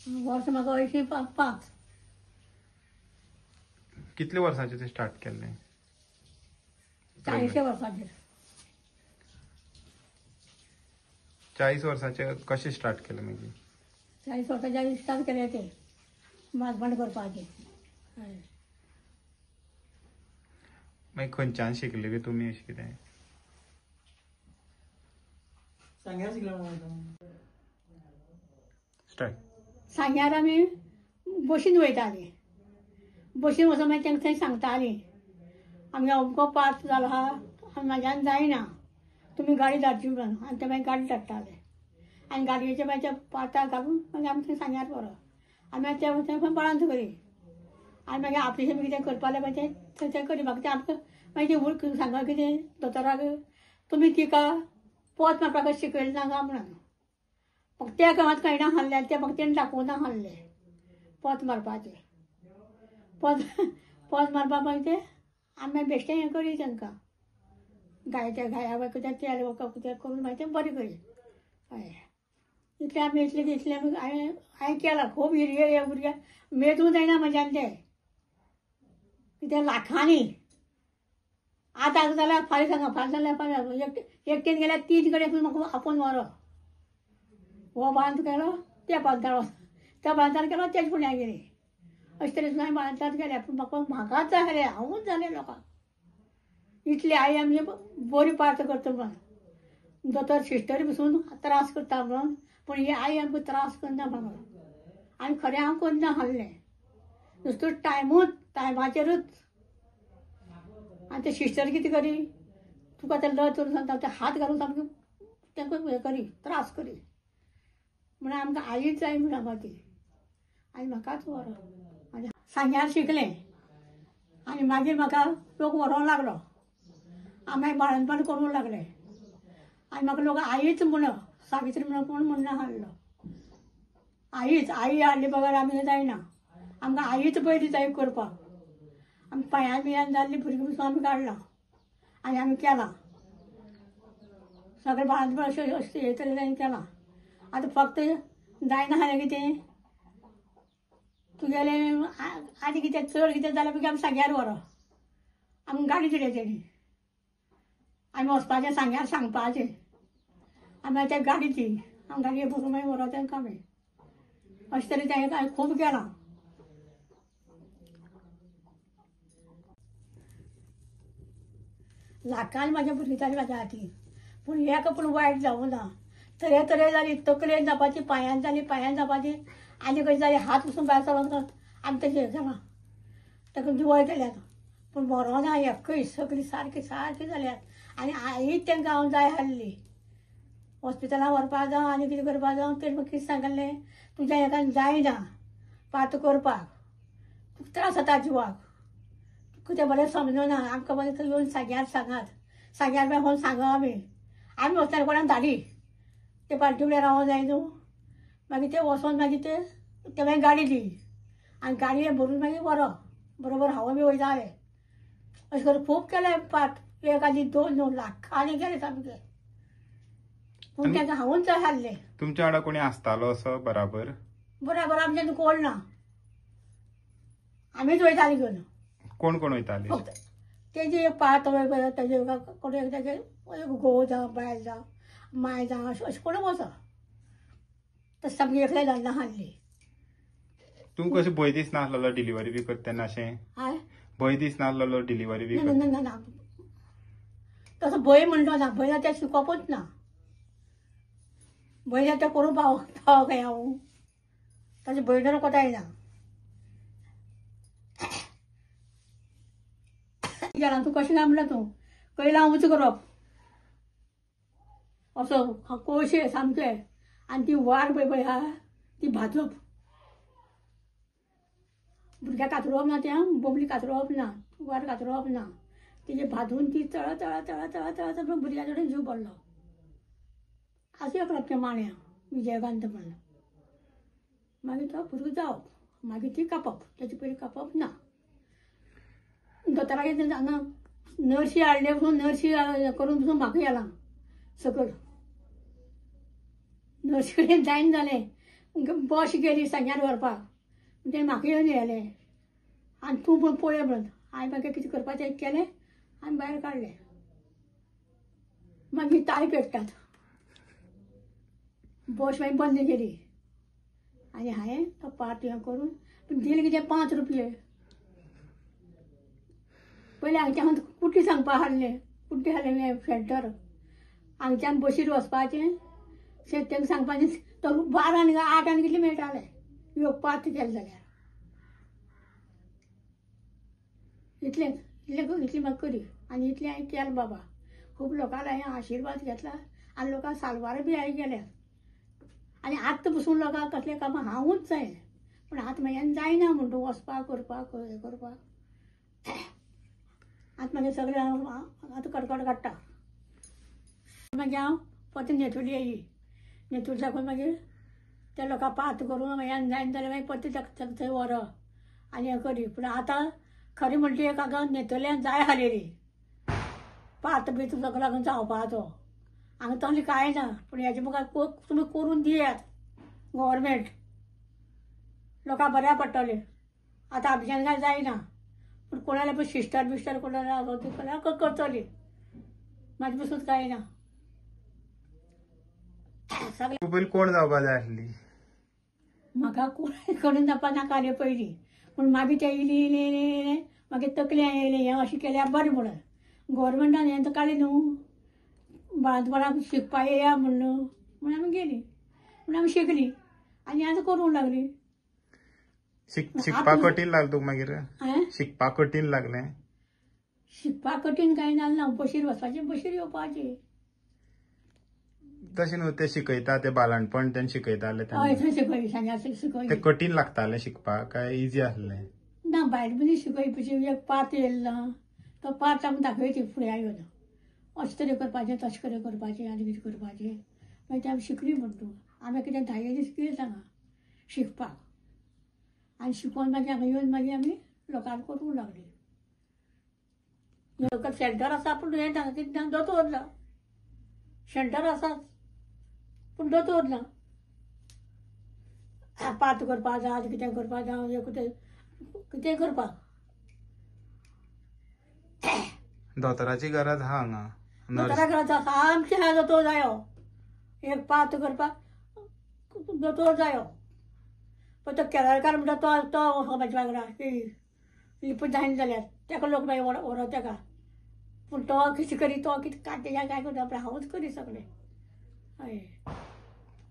वर्ष म्हाका 85. कितले वर्सांचे ते स्टार्ट केल्ले? 40 वर्सांचे. 40 वर्साचे कशें स्टार्ट केलें मागीर? 40 वर्सांचे स्टार्ट केले ते माजबंड करपाचे. मागीर खंयच्यान शिकले बी तुमी अशें कितें? सांग्यार शिकलो स्टार्ट. सांग्यार आमी बशीन वयतालीं. बशीन वचून मागीर तांकां थंय सांगतालीं आमगे अमको पार्ट जालो आहा आनी म्हाज्यान जायना तुमी गाडी धाडची म्हणून. आनी ते मागीर गाडी धाडटाले आनी गाडयेचे मागीर ते पार्टाक घालून मागीर आमी थंय सांग्यार व्हरप आनी मागीर ते खंय बळांत करी आनी मागीर ऑपरेशन कितें करपा जाल्यार मागीर ते थंय करी. म्हाका ते आमकां मागीर ते उर्क सांगप कितें दोतोराक तुमी तिका पोत मारपाक शिकयलें नाका म्हणून. मग त्या गांवांत कळना हाडले ते म्हाका तेणें दाखोवना हाडले पोत मारपाचें. पोत मारपाक मागीर ते आमी मागीर बेश्टें हें करी तांकां गाया कितें तेल कितें करून मागीर तें बरें करी. हय इतलें आमी इतलें हांवें केलां खूब हिरये भुरग्या मेदूं जायना म्हाज्यान तें कितें लाखांनी. आतां जाल्यार फाल्यां सांगा फाल्यां जाल्यार एकटेन गेल्यार 3 कडेन म्हाका आपोवन व्हरप. हो बांद केलो त्या बांदार त्या बांदार केलो तेज फुड्यान गेली अशें तरेन हांवें बांदार गेले. पूण म्हाकाच जाय रे हांवूच जालें लोकांक इतली आई आमची बरी पार्ट करता म्हणून. दोतोर सिस्टर बसून त्रास करता म्हणून पूण ही आई आमकां त्रास करना म्हाका आनी खरें हांव करना हाडलें नुस्तें टायमाचेरूच. आनी ते सिस्टर कितें करी तुका ते लज करून सांगता ते हात घालून सामकें तांकां हें करी त्रास करी म्हणून आमकां आईच जाय म्हणून सांगपा ती आनी म्हाकाच व्हरप. आनी सांग्यार शिकलें आनी मागीर म्हाका लोक व्हरोंक लागलो. हांव मागीर बाळंतपण करूंक लागलें आनी म्हाका लोक आईच म्हणून सावित्री म्हणून कोण म्हणना हाडलो. आईच आई हाडली बगर आमी जायना आमकां आईच पयली जाय करपाक. आमी पांयां बियान जाल्ली भुरगीं पसून आमी काडलां आनी आमी केलां सगळें बाळंतपण अशें हे तरेन केलां. आतां फक्त जायना जालें कितें तुगेलें आनी कितें चड कितें जाल्यार तुगे आमी सांग्यार व्हरप आमकां गाडी दिली तेणी आमी वचपाचें सांग्यार सांगपाचें आमी मागीर ते गाडी दी आमी गाडयेर बसून मागीर व्हरप तांकां आमी अशें तरेन तें हांवें खूब केलां. लाखान म्हाजें भुरगीं जालीं म्हाज्या हातीन पूण एक पूण वायट जावूं ना. तरे जाली तकलेन जावपाची पांयान जाली पांयान जावपाची आनी खंय जाली हात पसून भायर सरप आमी तशें हें जालां ताका निवळ केल्यात पूण बरो ना एकय सगळीं सारकी जाल्यात आनी आईच तांकां हांव जाय हाडली हॉस्पिटलांत व्हरपाक जावं आनी कितें करपाक जावं तेणी म्हाका कितें सांगलें तुज्या हेकान जायना पात करपाक खूब त्रास जाता जिवाक तुका तें बरें समजना आमकां बरें थंय येवन सांग्यार सांगात सांग्यार मागीर व्हरून सांगप आमी वचना कोणाक धाडी ते पार्टी फुडें रावों जाय न्हू मागीर ते वचोन मागीर ते मागीर गाडी दी आनी गाडयेन भरून मागीर व्हरप बरोबर हांव बी वयतालें अशें करून खूब केलें पाट एक आनी 2 लाखांनी गेले सामके पूण ताका हांवूच जाय हाडलें. तुमच्या वांगडा कोणी आसतालो असो बराबर आमच्यान कोण ना आमीच वयतालीं घेवन. कोण कोण वयताले? फक्त तेजे एक पाट तेजे कोणी तेजे घोव जावं बायल जावं माय जावं अशें कोण वचप तशें सामकें एकलें धाडना हाडली. तुमकां अशें भंय दिसनासलो डिलिव्हरी बी करता तेन्ना अशें भंय दिसनासलो डिलिव्हरी बी करता? ना तसो भंय म्हणटो ना भंय तें शिकोवपूच ना भंय तें करूं पावो काय हांव ताजे भंय तर कोताय ना. गेला तूं कशें काय म्हणटा तूं कैला हांव उच करप असो कोळशे सामके आनी ती वार पळय आहा ती भाजप भुरग्याक कातरोवप ना तें बोबली कातरोवप ना वार कातरोवप ना तेजे भाजून ती तळ भुरग्याच्या कडेन जीव पडलो. अशें एक रक्के माण्या विजयकांत म्हणून मागीर तो भुरगो जावप मागीर ती कापप तेजे पयलीं कापप ना. दोतोरागेर हांगा नर्शी हाडले पसून नर्शी करून पसून म्हाका येलां सकयल नर्शी कडेन जायना जालें बस गेली सांग्यार व्हरपाक तें म्हाका येवन येलें आनी तूं पूण पळय म्हणून हांवें मागीर कितें करपाचें केलें आनी भायर काडलें. मागीर ताळी पेट्टात बस मागीर बंद केली आनी हांवें तो पाट हें करून पूण दिले कितें 5 रुपये पयलीं हांगच्यान कुट्टी सांगपाक हाडलें कुट्टी हाडलें सेंटर हांगच्यान बशीर वचपाचें तांकां सांगपाचें तो 12 आनी 8 आनी कितलें मेळटालें येवपाक केलें जाल्यार इतलें म्हाका करी आनी इतलें हांवें केलें बाबा. खूब लोकांक हांवें आशिर्वाद घेतला आनी लोकांक सालवार बी हांवें केल्या आनी आतां पसून लोकांक कसलें कामां हांवूच जाय पूण आतां म्हाज्यान जायना म्हण तूं वचपाक करपाक हें करपाक आतां मागीर सगळें हांव आतां कडकड काडटा. मागीर हांव परत नेतुली येयली नेतुली साकून मागीर त्या लोकांक पात करून म्हाज्यान जायना जाल्यार मागीर परत थंय व्हरप आनी हें करी पूण आतां खरें म्हणटा एक हांगा नेतुल्यान जाय हालेली पात बी तुका लागून जावपाचो हांगा तसलें कांय ना पूण हेजे मुखार तुमी करून दियात गव्हर्मेंट लोकांक बऱ्या पडटलें. आतां आमच्यान कांय जायना पूण कोणाल्या पळय सिस्टर बिस्टर कोणाल्या करतली म्हाजे पसून कांय ना. पयलीं कोण जावपा जाय आसली? म्हाका कोणूय जावपा नाका रे पयलीं पूण मागीर तें इलें मागीर तकलें येयलें हें अशें केल्यार बरें म्हणून गव्हर्मेंटान हें तर काडलें न्हू बाळंतपणाक शिकपा येया म्हण आमी गेलीं म्हण आमी शिकलीं आनी आतां करूंक लागलीं. शिकपाक कठीण लागलें तुका मागीर? शिकपाक कठीण लागलें? शिकपाक कठीण कांय जालें ना बशीर वचपाचें बशीर येवपाचें तशें न्हू ते शिकयता ते बाळंतपण तेन्ना शिकयताले हय थंय शिकयली सांग्यार शिकयली. ते कठीण लागतालें शिकपाक काय इजी आसलें? ना भायर बी शिकयपाचें एक पात येयलो ना तो पात आमकां दाखयची फुडें येवन अशें तरेन करपाचें तशें तरेन करपाचें आनी कितें करपाचें मागीर तें आमी शिकलीं म्हण तूं आमी कितें 10 दीस गेलीं हांगा शिकपाक आनी शिकोवन मागीर हांगा येवन मागीर आमी लोकांक करूंक लागलीं. लोकल सेंटर आसा पूण हें ना दोतोर ना सेंटर आसा पूण दोतोर ना पात करपा जावं कितें करपा जावं कितेंय करपाक दोतोराची गरज आहा हांगा दोतोरा गरज आसा सामकें दोतोर जायो एक पात करपाक दोतोर जायो पण तो केरळकार म्हणटा तो म्हाज्या वांगडा लिपूच जायना जाल्यार तेका लोक मागीर व्हरत तेका पूण तो कितें करी तो कितें काडटा काय करता आपणें हांवूच करी सगळें हय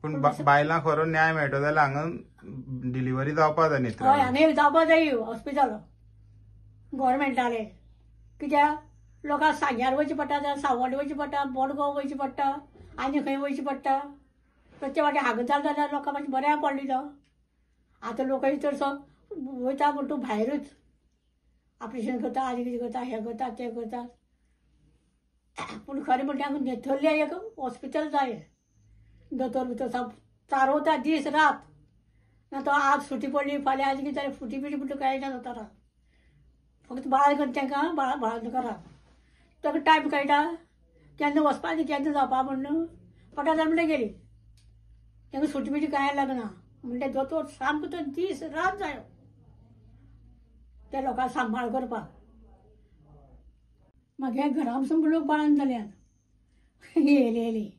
पूण बायलांक खरो न्याय मेळटो जाल्यार हांगा डिलिव्हरी जावपा जाय हय नेत्रावळी हांगा एक जावपा जाय हॉस्पिटल गोवोरमेंटालें कित्याक लोकांक सांग्यार वयचें पडटा जाल्यार सावड्डे वयचें पडटा बोडगांव वयचें पडटा आनी खंय वयचें पडटा प्रत्येक वाटें हांगा जालें जाल्यार लोकांक मातशें बऱ्याक पडली तो आतां लोक चडसो वयता म्हण तूं भायरूच ऑपरेशन करता आनी कितें करता हें करता तें करता पूण खरें म्हणटा नेथर्ल्या एक हॉस्पिटल जाय दोतोर भितर चारोवता दीस रात ना तो आज सुटी पडली फाल्यां आनी कितें जालें फुटी बिटी म्हणटा कांय ना दोतोरां फक्त बाळ करता तांकां बाळ करा ताका टायम कळटा केन्ना वचपा न्ही केन्ना जावपा म्हणून पटा जाय म्हणटा गेली तांकां सुटी बिटी कांय लागना म्हणटा दोतोर सामको तो दीस रात जायो त्या लोकांक सांबाळ करपाक मागीर घरा वचून लोक बाळान जाल्यात येयली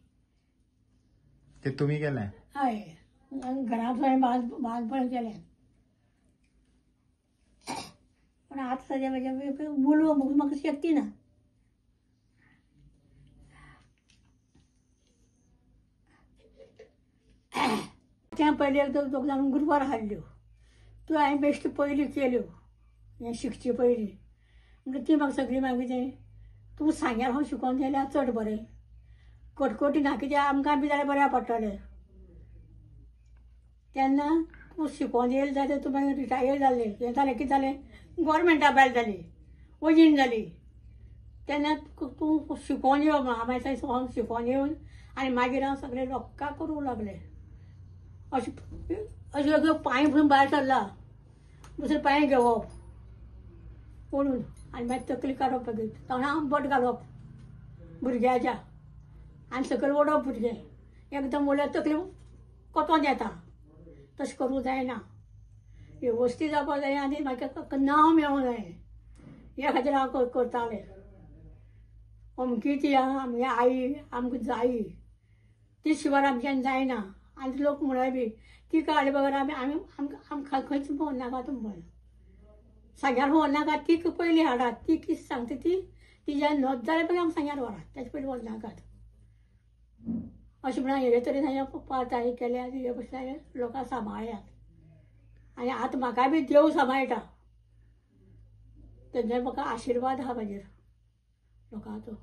ते तुमी केलें हय घरा वचून बाळपण केलें पण आतां सद्या म्हाजे उलोवंक म्हाका शक्ती ना त्या पयलीं दोग जाण गुरवार हाडल्यो त्यो हांवें बेश्टी पयली केल्यो हें शिकचे पयलीं म्हणजे ती म्हाका सगळी मागीर तें तूं सांग्यार हांव शिकोवन जाल्यार चड बरें कटकटी ना कित्याक आमकां बी जाल्यार बऱ्या पडटलें तेन्ना तूं शिकोवन येयलें जाल्यार तूं मागीर रिटायर जाल्लें हें जालें कितें जालें गोवोरमेंटा भायर जाली वजीन जाली तेन्ना तूं शिकोवन यो मागीर हांव शिकोवन येवन आनी मागीर हांव सगळें लोकांक करूंक लागलें अशें पांय पसून भायर सरला दुसरे पांय घेवप ओडून आनी मागीर तकली काडप मागीर तोंडां आंबट घालप भुरग्याच्या आनी सकयल ओडप भुरगें एकदम वयल्यार तकली कोतोन येता तशें करूंक जायना वेवस्थीत जावपाक जाय आनी म्हाका नांव मेळोंक जाय ह्या खातीर हांव करतालें अमकी ती आमगे आई आमकां जायी ती शिवाय आमच्यान जायना आनी लोक म्हणाय बी ती काडली बगर आमकां खंयच व्हरनाका तुमकां सांग्यार व्हरनाका ती पयलीं हाडात ती कितें सांगता ती तिज्या नज जाल्यार मागीर आमकां सांग्यार व्हरात तेजे पयलीं व्हरनाकात अशें म्हणून हेजे तरेन हांवें पाताळी केल्यात हे कशें लोकांक सांबाळ्यात आनी आतां म्हाका बी देव सांबाळटा तेन्ना म्हाका आशिर्वाद आहा म्हाजेर लोकांचो